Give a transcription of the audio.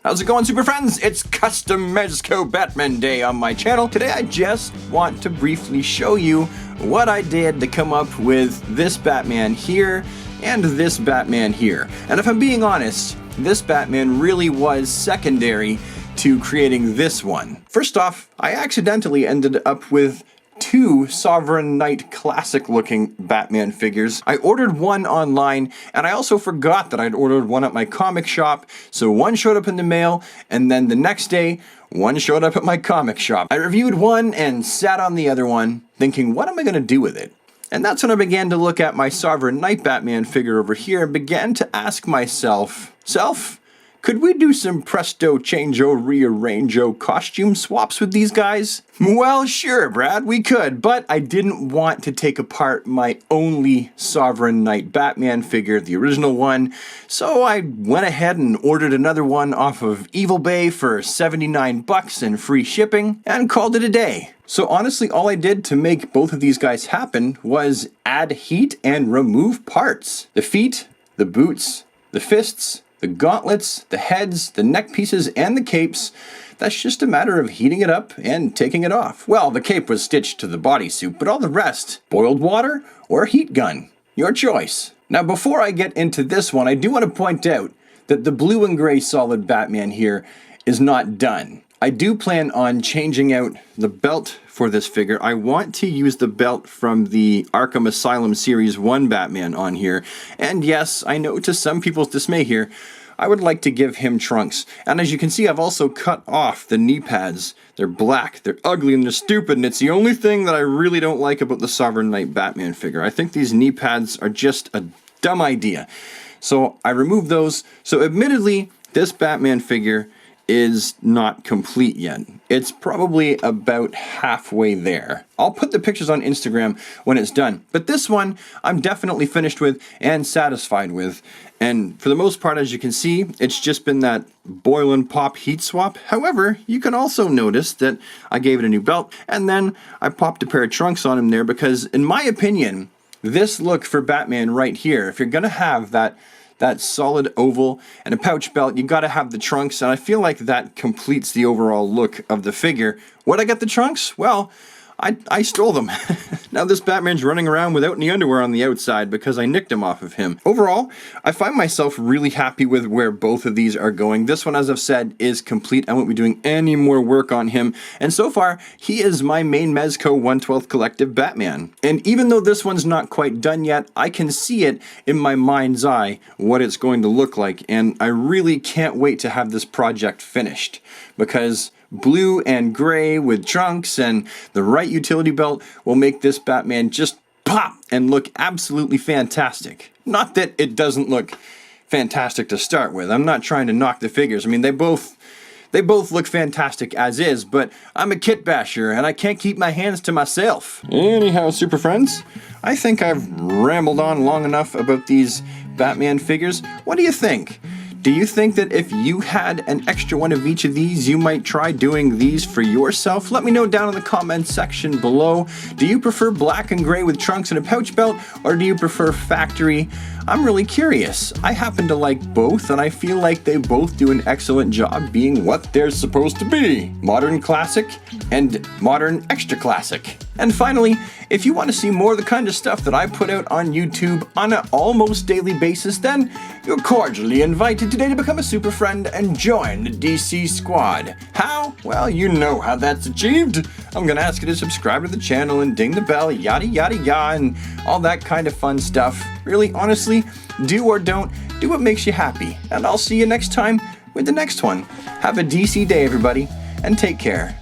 How's it going, super friends? It's custom MEZCO Batman Day on my channel. Today I just want to briefly show you what I did to come up with this Batman here and this Batman here. And if I'm being honest, this Batman really was secondary to creating this one. First off, I accidentally ended up with two Sovereign Knight classic looking Batman figures. I ordered one online, and I also forgot that I'd ordered one at my comic shop, so one showed up in the mail, and then the next day, one showed up at my comic shop. I reviewed one and sat on the other one, thinking, what am I gonna do with it? And that's when I began to look at my Sovereign Knight Batman figure over here and began to ask myself, could we do some presto changeo rearrangeo costume swaps with these guys? Well, sure, Brad, we could, but I didn't want to take apart my only Sovereign Knight Batman figure, the original one, so I went ahead and ordered another one off of Evil Bay for 79 bucks and free shipping, and called it a day. So honestly, all I did to make both of these guys happen was add heat and remove parts. The feet, the boots, the fists, the gauntlets, the heads, the neck pieces, and the capes. That's just a matter of heating it up and taking it off. Well, the cape was stitched to the bodysuit, but all the rest, boiled water or heat gun, your choice. Now, before I get into this one, I do want to point out that the blue and gray solid Batman here is not done. I do plan on changing out the belt for this figure. I want to use the belt from the Arkham Asylum Series 1 Batman on here. And yes, I know to some people's dismay here, I would like to give him trunks. And as you can see, I've also cut off the knee pads. They're black, they're ugly, and they're stupid, and it's the only thing that I really don't like about the Sovereign Knight Batman figure. I think these knee pads are just a dumb idea. So I removed those. So admittedly, this Batman figure is not complete yet. It's probably about halfway there. I'll put the pictures on Instagram when it's done, but this one I'm definitely finished with and satisfied with. And for the most part, as you can see, it's just been that boil and pop heat swap. However, you can also notice that I gave it a new belt, and then I popped a pair of trunks on him there because, in my opinion, this look for Batman right here, if you're gonna have that solid oval and a pouch belt, you gotta have the trunks, and I feel like that completes the overall look of the figure. Where'd I get the trunks? Well, I stole them. Now this Batman's running around without any underwear on the outside because I nicked them off of him. Overall, I find myself really happy with where both of these are going. This one, as I've said, is complete. I won't be doing any more work on him. And so far, he is my main MEZCO 1/12 Collective Batman. And even though this one's not quite done yet, I can see it in my mind's eye what it's going to look like. And I really can't wait to have this project finished, because blue and gray with trunks and the right utility belt will make this Batman just pop and look absolutely fantastic. Not that it doesn't look fantastic to start with. I'm not trying to knock the figures. I mean, they both look fantastic as is, but I'm a kit basher and I can't keep my hands to myself. Anyhow, super friends, I think I've rambled on long enough about these Batman figures. What do you think? Do you think that if you had an extra one of each of these, you might try doing these for yourself? Let me know down in the comments section below. Do you prefer black and gray with trunks and a pouch belt, or do you prefer factory? I'm really curious. I happen to like both, and I feel like they both do an excellent job being what they're supposed to be. Modern classic and modern extra classic. And finally, if you want to see more of the kind of stuff that I put out on YouTube on an almost daily basis, then you're cordially invited today to become a super friend and join the DC squad. How? Well, you know how that's achieved. I'm gonna ask you to subscribe to the channel and ding the bell, yada yada yada, and all that kind of fun stuff. Really, honestly, do or don't, do what makes you happy. And I'll see you next time with the next one. Have a DC day, everybody, and take care.